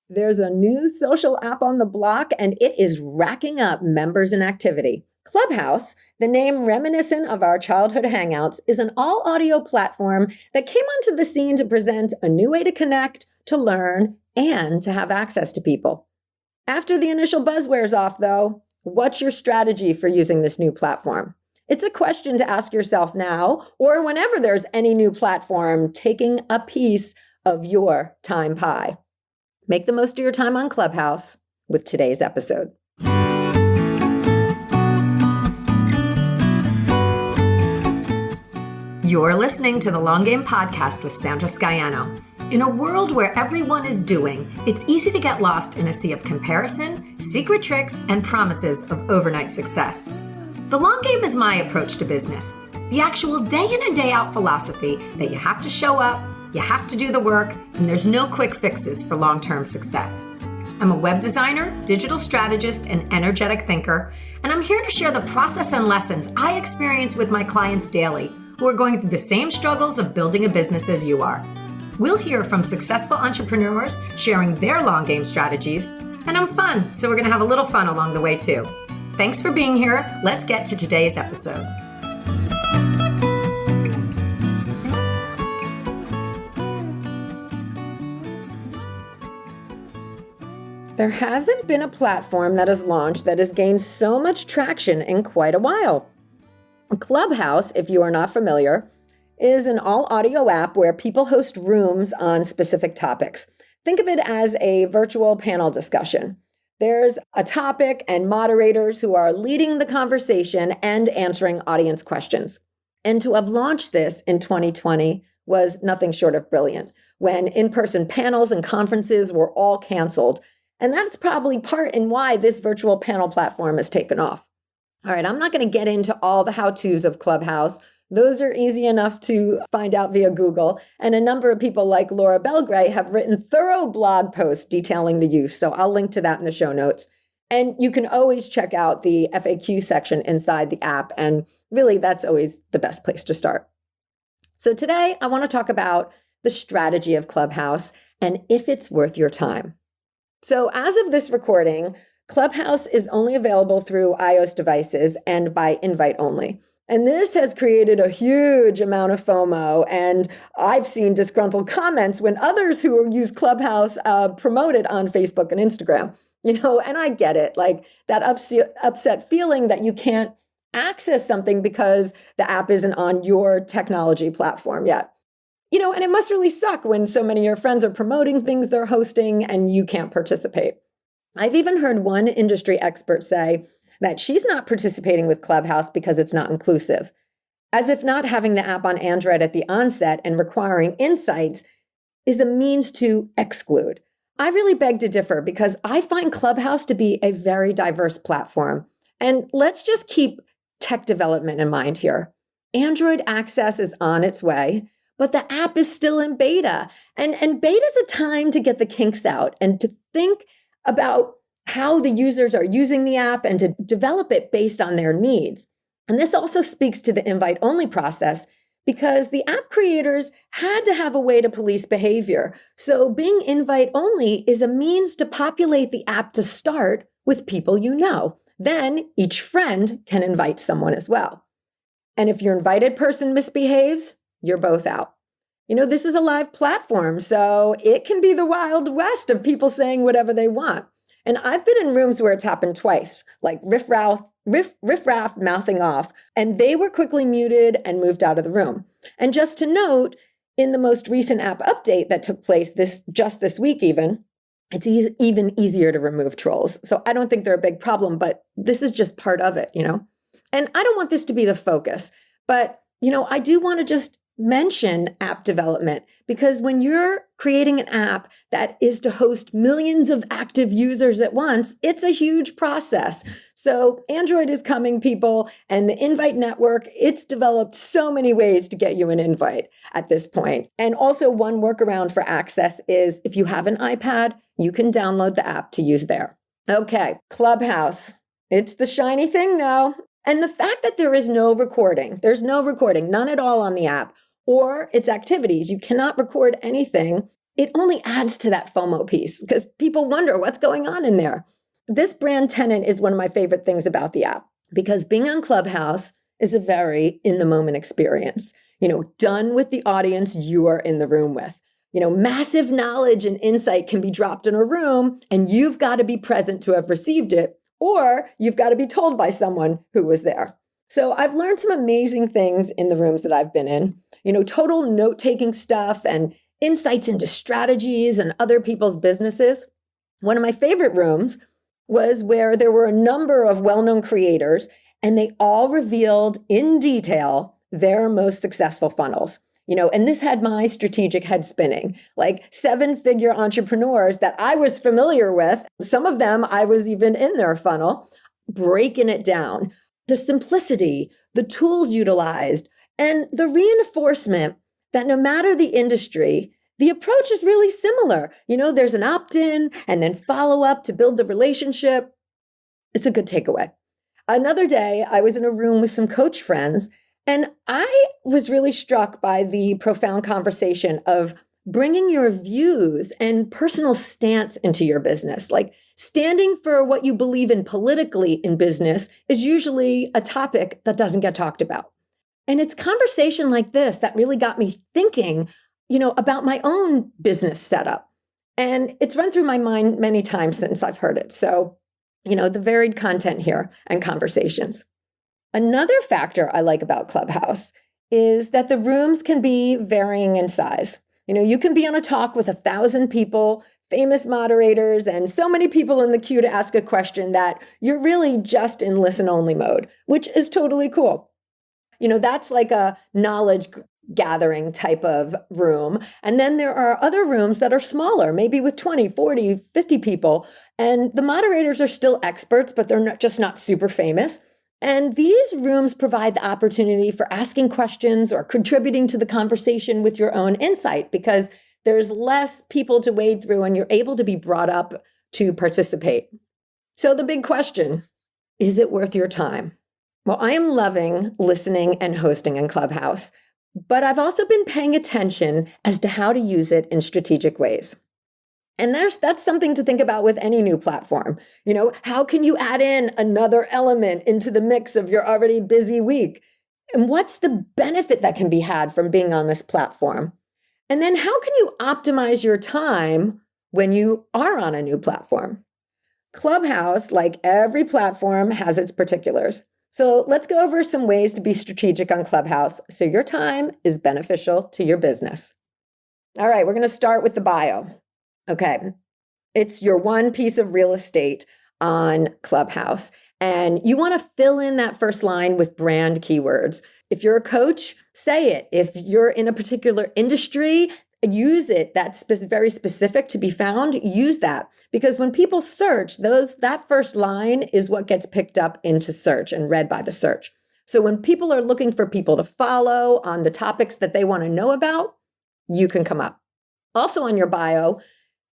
There's a new social app on the block, and it is racking up members and activity. Clubhouse, the name reminiscent of our childhood hangouts, is an all-audio platform that came onto the scene to present a new way to connect, to learn, and to have access to people. After the initial buzz wears off, though, what's your strategy for using this new platform? It's a question to ask yourself now, or whenever there's any new platform taking a piece of your time pie. Make the most of your time on Clubhouse with today's episode. You're listening to the Long Game Podcast with Sandra Scaiano. In a world where everyone is doing, it's easy to get lost in a sea of comparison, secret tricks, and promises of overnight success. The long game is my approach to business, the actual day in and day out philosophy that you have to show up, you have to do the work, and there's no quick fixes for long-term success. I'm a web designer, digital strategist, and energetic thinker, and I'm here to share the process and lessons I experience with my clients daily who are going through the same struggles of building a business as you are. We'll hear from successful entrepreneurs sharing their long game strategies, and I'm fun, so we're going to have a little fun along the way too. Thanks for being here. Let's get to today's episode. There hasn't been a platform that has launched that has gained so much traction in quite a while. Clubhouse, if you are not familiar, is an all-audio app where people host rooms on specific topics. Think of it as a virtual panel discussion. There's a topic and moderators who are leading the conversation and answering audience questions. And to have launched this in 2020 was nothing short of brilliant, when in-person panels and conferences were all canceled. And that's probably part in why this virtual panel platform has taken off. All right, I'm not going to get into all the how-tos of Clubhouse. Those are easy enough to find out via Google. And a number of people like Laura Belgray have written thorough blog posts detailing the use. So I'll link to that in the show notes. And you can always check out the FAQ section inside the app. And really, that's always the best place to start. So today, I want to talk about the strategy of Clubhouse and if it's worth your time. So as of this recording, Clubhouse is only available through iOS devices and by invite only. And this has created a huge amount of FOMO, and I've seen disgruntled comments when others who use Clubhouse promote it on Facebook and Instagram. And I get it, like that upset feeling that you can't access something because the app isn't on your technology platform yet. And it must really suck when so many of your friends are promoting things they're hosting and you can't participate. I've even heard one industry expert say that she's not participating with Clubhouse because it's not inclusive, as if not having the app on Android at the onset and requiring insights is a means to exclude. I really beg to differ because I find Clubhouse to be a very diverse platform. And let's just keep tech development in mind here. Android access is on its way, but the app is still in beta. And beta is a time to get the kinks out and to think about how the users are using the app and to develop it based on their needs. And this also speaks to the invite-only process because the app creators had to have a way to police behavior. So being invite-only is a means to populate the app to start with people you know. Then each friend can invite someone as well. And if your invited person misbehaves, you're both out. This is a live platform, so it can be the Wild West of people saying whatever they want. And I've been in rooms where it's happened twice, like riffraff mouthing off, and they were quickly muted and moved out of the room. And just to note, in the most recent app update that took place this week even, it's even easier to remove trolls. So I don't think they're a big problem, but this is just part of it, And I don't want this to be the focus, but, I do want to just mention app development because when you're creating an app that is to host millions of active users at once, it's a huge process. So Android is coming, people, and the invite network, it's developed so many ways to get you an invite at this point. And also one workaround for access is if you have an iPad, you can download the app to use there. Okay, Clubhouse. It's the shiny thing now. And the fact that there's no recording, none at all on the app, or its activities, you cannot record anything, it only adds to that FOMO piece because people wonder what's going on in there. This brand tenet is one of my favorite things about the app because being on Clubhouse is a very in the moment experience, done with the audience you are in the room with. Massive knowledge and insight can be dropped in a room and you've got to be present to have received it, or you've got to be told by someone who was there. So I've learned some amazing things in the rooms that I've been in, total note-taking stuff and insights into strategies and other people's businesses. One of my favorite rooms was where there were a number of well-known creators and they all revealed in detail their most successful funnels. And this had my strategic head spinning, like 7-figure entrepreneurs that I was familiar with. Some of them, I was even in their funnel, breaking it down. The simplicity, the tools utilized, and the reinforcement that no matter the industry, the approach is really similar. There's an opt-in and then follow-up to build the relationship. It's a good takeaway. Another day, I was in a room with some coach friends, and I was really struck by the profound conversation of bringing your views and personal stance into your business. Like standing for what you believe in politically in business is usually a topic that doesn't get talked about. And it's conversation like this that really got me thinking, about my own business setup. And it's run through my mind many times since I've heard it. So, the varied content here and conversations. Another factor I like about Clubhouse is that the rooms can be varying in size. You can be on a talk with 1,000 people, famous moderators, and so many people in the queue to ask a question that you're really just in listen-only mode, which is totally cool. That's like a knowledge gathering type of room. And then there are other rooms that are smaller, maybe with 20, 40, 50 people. And the moderators are still experts, but they're just not super famous. And these rooms provide the opportunity for asking questions or contributing to the conversation with your own insight because there's less people to wade through and you're able to be brought up to participate. So the big question, is it worth your time? Well, I am loving listening and hosting in Clubhouse, but I've also been paying attention as to how to use it in strategic ways. And that's something to think about with any new platform. How can you add in another element into the mix of your already busy week? And what's the benefit that can be had from being on this platform? And then how can you optimize your time when you are on a new platform? Clubhouse, like every platform, has its particulars. So let's go over some ways to be strategic on Clubhouse so your time is beneficial to your business. All right, we're going to start with the bio. Okay, it's your one piece of real estate on Clubhouse. And you want to fill in that first line with brand keywords. If you're a coach, say it. If you're in a particular industry, use it. That's very specific to be found. Use that. Because when people search, that first line is what gets picked up into search and read by the search. So when people are looking for people to follow on the topics that they want to know about, you can come up. Also on your bio,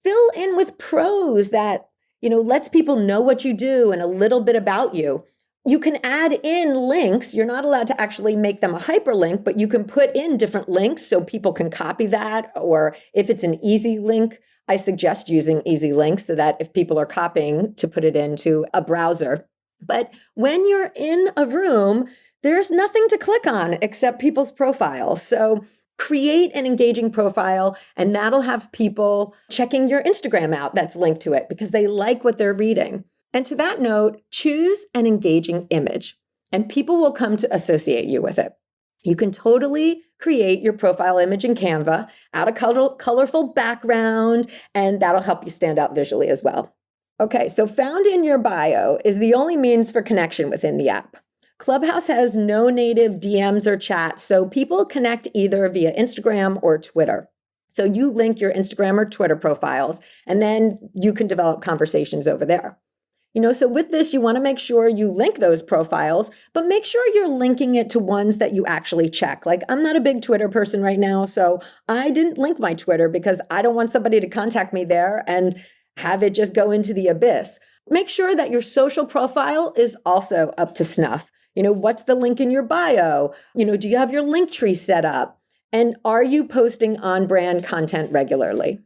fill in with prose that, lets people know what you do and a little bit about you. You can add in links. You're not allowed to actually make them a hyperlink, but you can put in different links so people can copy that. Or if it's an easy link, I suggest using easy links so that if people are copying to put it into a browser. But when you're in a room, there's nothing to click on except people's profiles. So create an engaging profile, and that'll have people checking your Instagram out that's linked to it because they like what they're reading. And to that note, choose an engaging image, and people will come to associate you with it. You can totally create your profile image in Canva, add a colorful background, and that'll help you stand out visually as well. Okay, so found in your bio is the only means for connection within the app. Clubhouse has no native DMs or chats, so people connect either via Instagram or Twitter. So you link your Instagram or Twitter profiles, and then you can develop conversations over there. So with this, you want to make sure you link those profiles, but make sure you're linking it to ones that you actually check. Like I'm not a big Twitter person right now, so I didn't link my Twitter because I don't want somebody to contact me there and have it just go into the abyss. Make sure that your social profile is also up to snuff. What's the link in your bio? Do you have your link tree set up? And are you posting on-brand content regularly?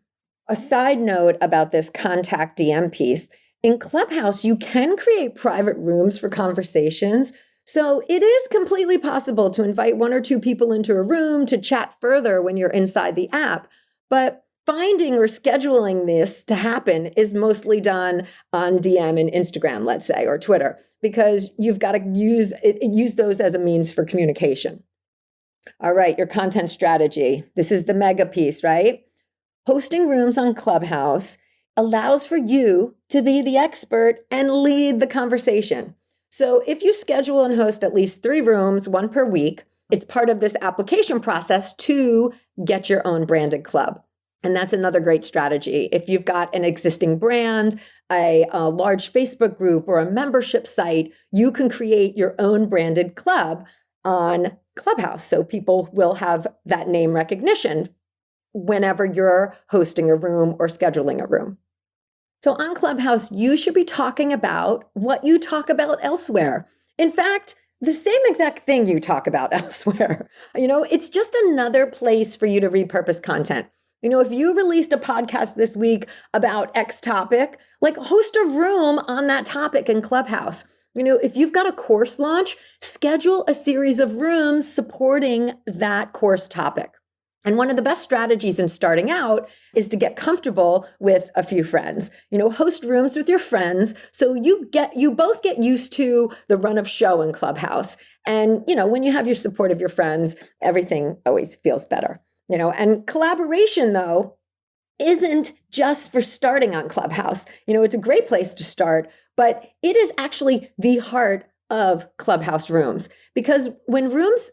A side note about this contact DM piece, in Clubhouse, you can create private rooms for conversations. So it is completely possible to invite one or two people into a room to chat further when you're inside the app. But finding or scheduling this to happen is mostly done on DM and Instagram, let's say, or Twitter, because you've got to use those as a means for communication. All right, your content strategy. This is the mega piece, right? Hosting rooms on Clubhouse allows for you to be the expert and lead the conversation. So if you schedule and host at least 3 rooms, 1 per week, it's part of this application process to get your own branded club. And that's another great strategy. If you've got an existing brand, a large Facebook group, or a membership site, you can create your own branded club on Clubhouse. So people will have that name recognition whenever you're hosting a room or scheduling a room. So on Clubhouse, you should be talking about what you talk about elsewhere. In fact, the same exact thing you talk about elsewhere. It's just another place for you to repurpose content. If you released a podcast this week about X topic, host a room on that topic in Clubhouse. If you've got a course launch, schedule a series of rooms supporting that course topic. And one of the best strategies in starting out is to get comfortable with a few friends. Host rooms with your friends so you both get used to the run of show in Clubhouse. And, when you have your support of your friends, everything always feels better. And collaboration, though, isn't just for starting on Clubhouse. It's a great place to start, but it is actually the heart of Clubhouse rooms, because when rooms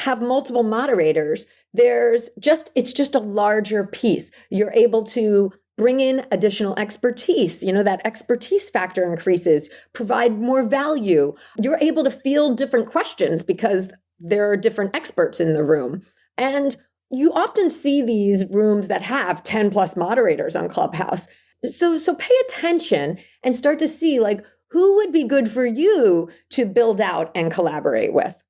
have multiple moderators, it's just a larger piece. You're able to bring in additional expertise. That expertise factor increases, provide more value. You're able to field different questions because there are different experts in the room. And you often see these rooms that have 10 plus moderators on Clubhouse. So pay attention and start to see who would be good for you to build out and collaborate with.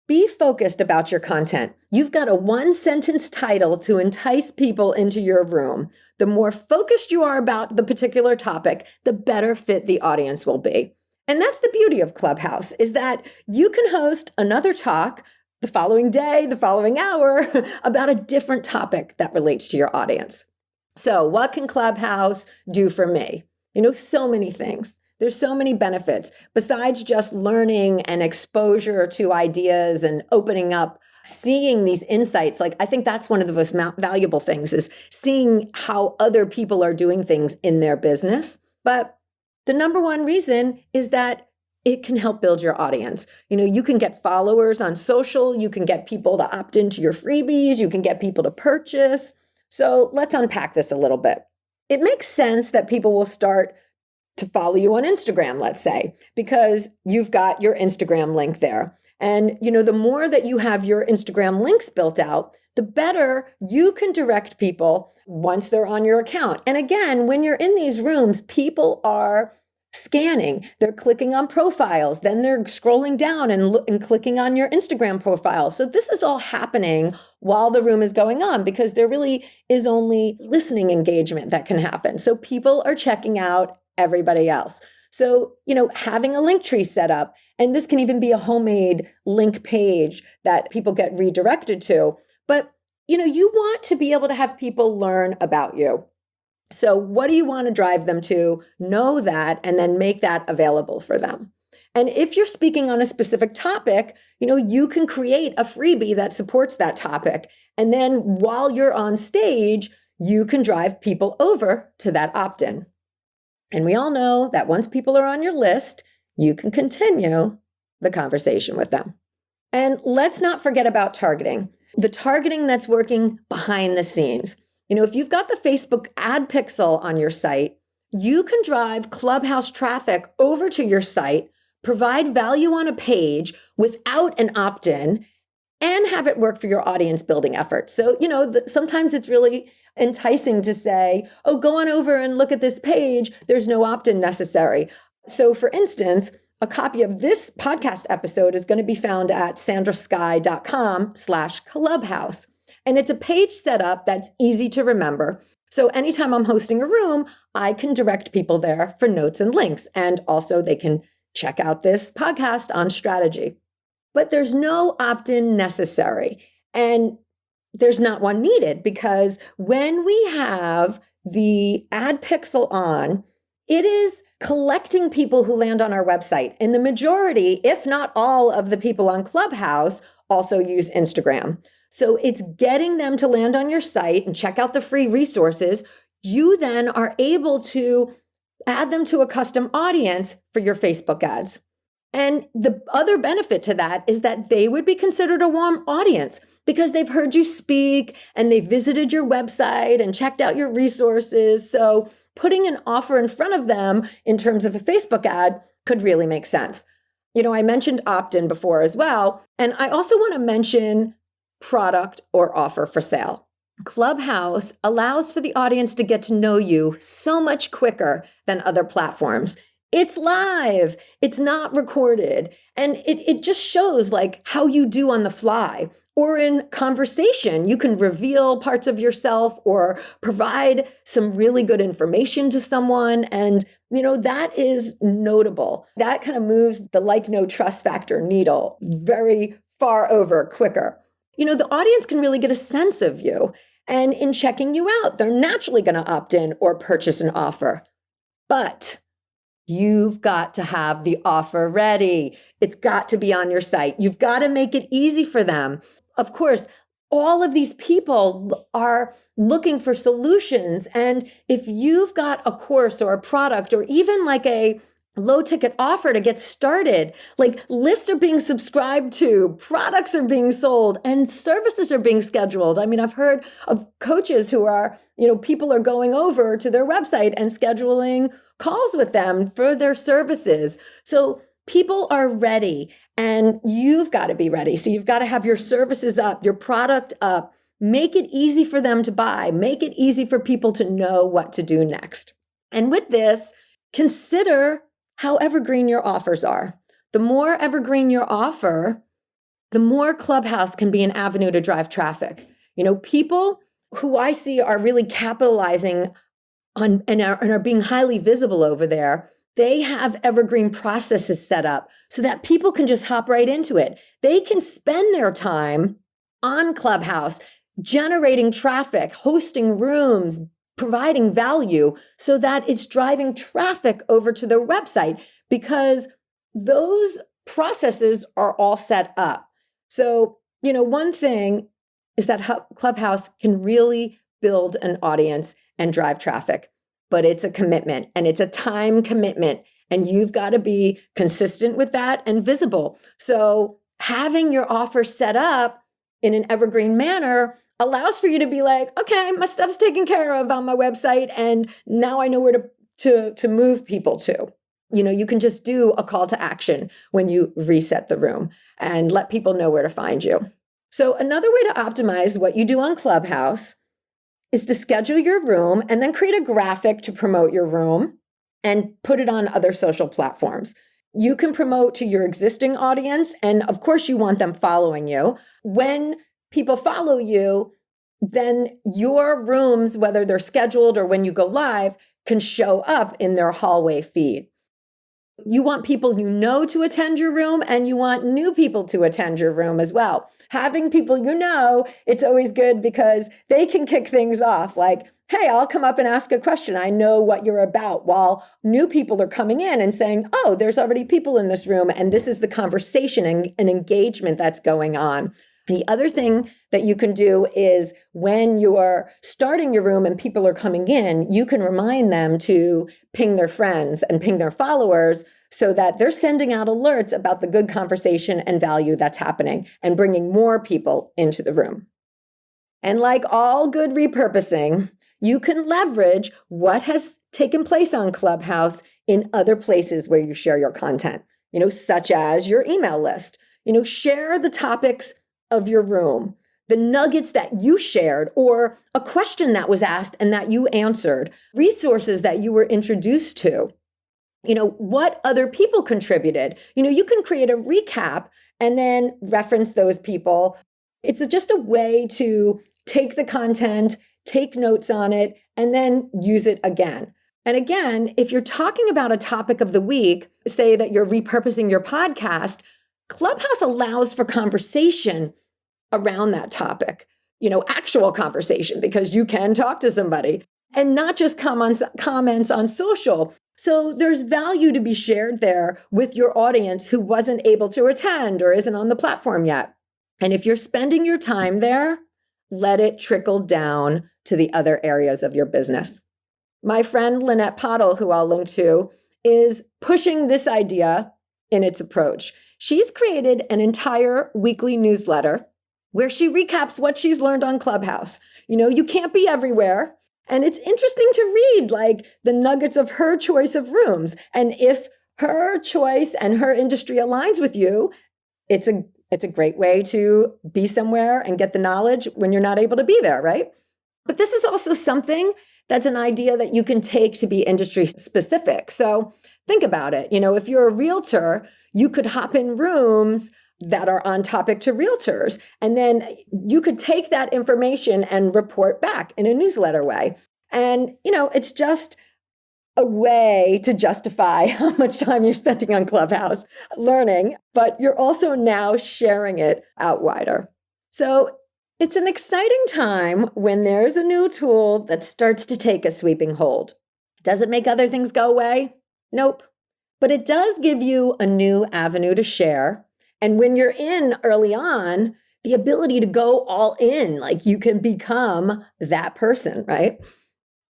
Be focused about your content. You've got a 1-sentence title to entice people into your room. The more focused you are about the particular topic, the better fit the audience will be. And that's the beauty of Clubhouse, is that you can host another talk the following day, the following hour, about a different topic that relates to your audience. So what can Clubhouse do for me? So many things. There's so many benefits besides just learning and exposure to ideas and opening up, seeing these insights. I think that's one of the most valuable things, is seeing how other people are doing things in their business. But the number one reason is that it can help build your audience. You can get followers on social, you can get people to opt into your freebies, you can get people to purchase. So let's unpack this a little bit. It makes sense that people will start to follow you on Instagram, let's say, because you've got your Instagram link there. And, the more that you have your Instagram links built out, the better you can direct people once they're on your account. And again, when you're in these rooms, people are scanning, they're clicking on profiles, then they're scrolling down and clicking on your Instagram profile. So this is all happening while the room is going on, because there really is only listening engagement that can happen. So people are checking out everybody else. So, having a link tree set up, and this can even be a homemade link page that people get redirected to, but, you want to be able to have people learn about you. So what do you want to drive them to? Know that, and then make that available for them. And if you're speaking on a specific topic, you can create a freebie that supports that topic. And then while you're on stage, you can drive people over to that opt-in. And we all know that once people are on your list, you can continue the conversation with them. And let's not forget about targeting. The targeting that's working behind the scenes. If you've got the Facebook ad pixel on your site, you can drive Clubhouse traffic over to your site, provide value on a page without an opt-in, and have it work for your audience building effort. So, sometimes it's really enticing to say, oh, go on over and look at this page. There's no opt-in necessary. So for instance, a copy of this podcast episode is going to be found at sandrasky.com/clubhouse. And it's a page setup that's easy to remember. So anytime I'm hosting a room, I can direct people there for notes and links. And also they can check out this podcast on strategy. But there's no opt-in necessary. And there's not one needed, because when we have the ad pixel on, it is collecting people who land on our website. And the majority, if not all of the people on Clubhouse also use Instagram. So it's getting them to land on your site and check out the free resources. You then are able to add them to a custom audience for your Facebook ads. And the other benefit to that is that they would be considered a warm audience because they've heard you speak and they visited your website and checked out your resources. So putting an offer in front of them in terms of a Facebook ad could really make sense. I mentioned opt-in before as well. And I also want to mention product or offer for sale. Clubhouse allows for the audience to get to know you so much quicker than other platforms. It's live, it's not recorded. And it just shows like how you do on the fly. Or in conversation, you can reveal parts of yourself or provide some really good information to someone. And, that is notable. That kind of moves the like, no, trust factor needle very far over quicker. The audience can really get a sense of you. And in checking you out, they're naturally going to opt in or purchase an offer. But you've got to have the offer ready. It's got to be on your site. You've got to make it easy for them. Of course, all of these people are looking for solutions. And if you've got a course or a product or even like a low ticket offer to get started, like lists are being subscribed to, products are being sold, and services are being scheduled. I mean, I've heard of coaches who are, people are going over to their website and scheduling calls with them for their services. So people are ready and you've got to be ready. So you've got to have your services up, your product up, make it easy for them to buy, make it easy for people to know what to do next. And with this, consider how evergreen your offers are. The more evergreen your offer, the more Clubhouse can be an avenue to drive traffic. People who I see are really capitalizing on and are being highly visible over there, they have evergreen processes set up so that people can just hop right into it. They can spend their time on Clubhouse, generating traffic, hosting rooms, providing value so that it's driving traffic over to their website because those processes are all set up. So, one thing is that Clubhouse can really build an audience and drive traffic, but it's a commitment and it's a time commitment. And you've got to be consistent with that and visible. So having your offer set up in an evergreen manner allows for you to be like, okay, my stuff's taken care of on my website. And now I know where to move people to. You can just do a call to action when you reset the room and let people know where to find you. So another way to optimize what you do on Clubhouse is to schedule your room and then create a graphic to promote your room and put it on other social platforms. You can promote to your existing audience, and of course you want them following you. When people follow you, then your rooms, whether they're scheduled or when you go live, can show up in their hallway feed. You want people you know to attend your room, and you want new people to attend your room as well. Having people it's always good because they can kick things off like, hey, I'll come up and ask a question. I know what you're about, while new people are coming in and saying, oh, there's already people in this room, and this is the conversation and engagement that's going on. The other thing that you can do is when you're starting your room and people are coming in, you can remind them to ping their friends and ping their followers so that they're sending out alerts about the good conversation and value that's happening and bringing more people into the room. And like all good repurposing, you can leverage what has taken place on Clubhouse in other places where you share your content, such as your email list. Share the topics of your room, the nuggets that you shared, or a question that was asked and that you answered, resources that you were introduced to, what other people contributed. You can create a recap and then reference those people. It's just a way to take the content take notes on it, and then use it again. And again, if you're talking about a topic of the week, say that you're repurposing your podcast, Clubhouse allows for conversation around that topic, actual conversation, because you can talk to somebody and not just comments on social. So there's value to be shared there with your audience who wasn't able to attend or isn't on the platform yet. And if you're spending your time there, let it trickle down to the other areas of your business. My friend Lynette Pottle, who I'll link to, is pushing this idea in its approach. She's created an entire weekly newsletter where she recaps what she's learned on Clubhouse. You can't be everywhere. And it's interesting to read like the nuggets of her choice of rooms. And if her choice and her industry aligns with you, it's a great way to be somewhere and get the knowledge when you're not able to be there, right? But this is also something that's an idea that you can take to be industry specific. So think about it. If you're a realtor, you could hop in rooms that are on topic to realtors. And then you could take that information and report back in a newsletter way. And, it's just a way to justify how much time you're spending on Clubhouse learning, but you're also now sharing it out wider. So it's an exciting time when there's a new tool that starts to take a sweeping hold. Does it make other things go away? Nope. But it does give you a new avenue to share. And when you're in early on, the ability to go all in, like you can become that person, right?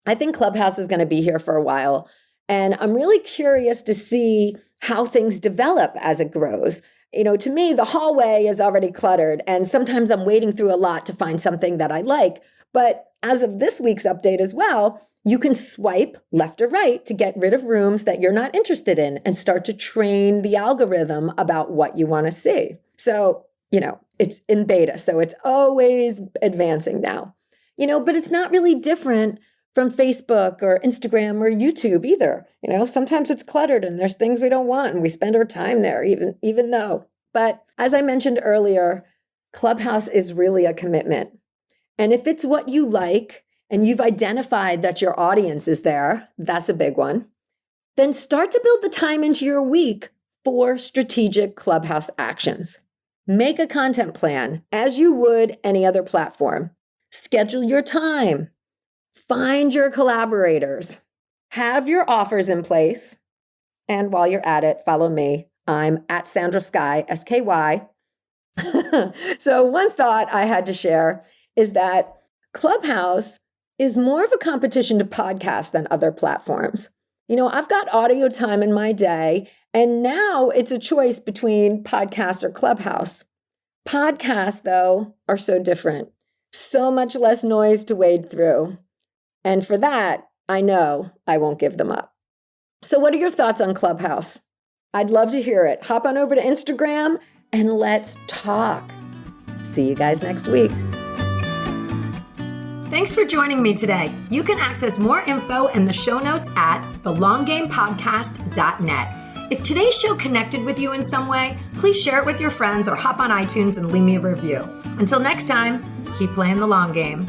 I think Clubhouse is going to be here for a while. And I'm really curious to see how things develop as it grows. To me, the hallway is already cluttered. And sometimes I'm wading through a lot to find something that I like. But as of this week's update as well, you can swipe left or right to get rid of rooms that you're not interested in and start to train the algorithm about what you want to see. So, it's in beta, so it's always advancing now. But it's not really different from Facebook or Instagram or YouTube either. Sometimes it's cluttered and there's things we don't want and we spend our time there even though. But as I mentioned earlier, Clubhouse is really a commitment. And if it's what you like, and you've identified that your audience is there, that's a big one, then start to build the time into your week for strategic Clubhouse actions. Make a content plan as you would any other platform. Schedule your time. Find your collaborators. Have your offers in place. And while you're at it, follow me. I'm at Sandra Sky, SKY. So one thought I had to share is that Clubhouse is more of a competition to podcasts than other platforms. I've got audio time in my day, and now it's a choice between podcasts or Clubhouse. Podcasts, though, are so different. So much less noise to wade through. And for that, I know I won't give them up. So what are your thoughts on Clubhouse? I'd love to hear it. Hop on over to Instagram and let's talk. See you guys next week. Thanks for joining me today. You can access more info in the show notes at thelonggamepodcast.net. If today's show connected with you in some way, please share it with your friends or hop on iTunes and leave me a review. Until next time, keep playing the long game.